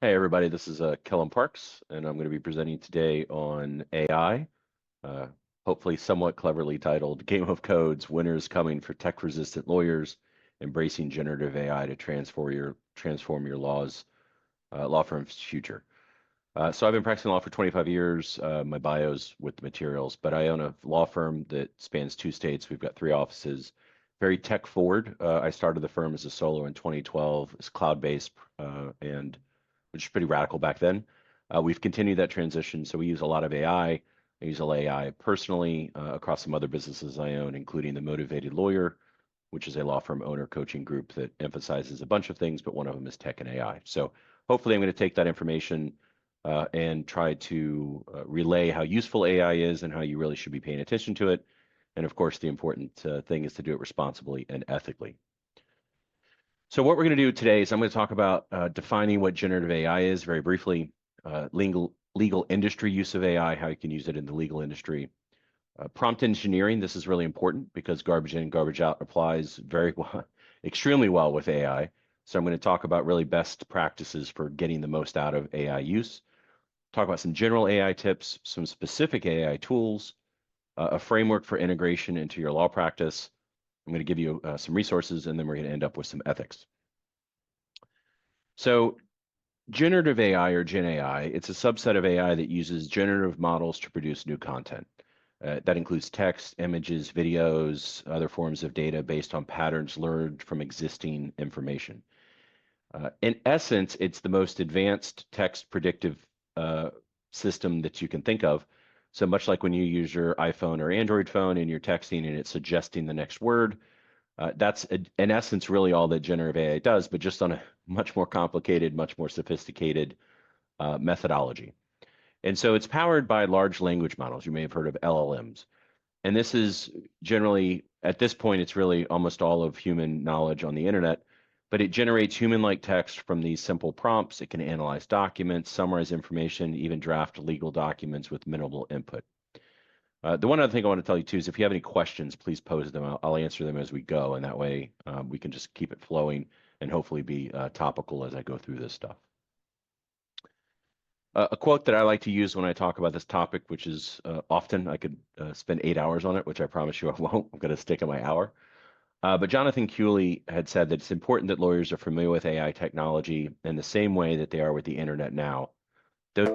Hey everybody, this is Kellam Parks, and I'm going to be presenting today on AI, uh, hopefully somewhat cleverly titled Game of Codes, Winners Coming for Tech-Resistant Lawyers, Embracing Generative AI to Transform Your Law Firm's Future. So I've been practicing law for 25 years. My bio's with the materials, but I own a law firm that spans 2 states. We've got 3 offices, very tech forward. I started the firm as a solo in 2012. It's cloud-based and which is pretty radical back then. We've continued that transition, so we use a lot of AI. I use AI personally across some other businesses I own, including the Motivated Lawyer, which is a law firm owner coaching group that emphasizes a bunch of things, but one of them is tech and AI. So hopefully I'm going to take that information and try to relay how useful AI is and how you really should be paying attention to it. And of course, the important thing is to do it responsibly and ethically. So what we're going to do today is I'm going to talk about defining what generative AI is very briefly, legal industry use of AI, how you can use it in the legal industry. Prompt engineering, this is really important because garbage in, garbage out applies very well, extremely well with AI. So I'm going to talk about really best practices for getting the most out of AI use. Talk about some general AI tips, some specific AI tools, a framework for integration into your law practice. I'm going to give you some resources, and then we're going to end up with some ethics. So generative AI or Gen AI, it's a subset of AI that uses generative models to produce new content. That includes text, images, videos, other forms of data based on patterns learned from existing information. In essence, it's the most advanced text predictive system that you can think of. So much like when you use your iPhone or Android phone and you're texting and it's suggesting the next word, that's in essence really all that generative AI does, but just on a much more complicated, much more sophisticated methodology. And so it's powered by large language models. You may have heard of LLMs. And this is generally, at this point, it's really almost all of human knowledge on the internet, but it generates human-like text from these simple prompts. It can analyze documents, summarize information, even draft legal documents with minimal input. The one other thing I want to tell you too is if you have any questions, please pose them. I'll answer them as we go, and that way we can just keep it flowing and hopefully be topical as I go through this stuff. A quote that I like to use when I talk about this topic, which is often I could spend 8 hours on it, which I promise you I won't. I'm going to stick in my hour. But Jonathan Cooley had said that it's important that lawyers are familiar with AI technology in the same way that they are with the internet now. Those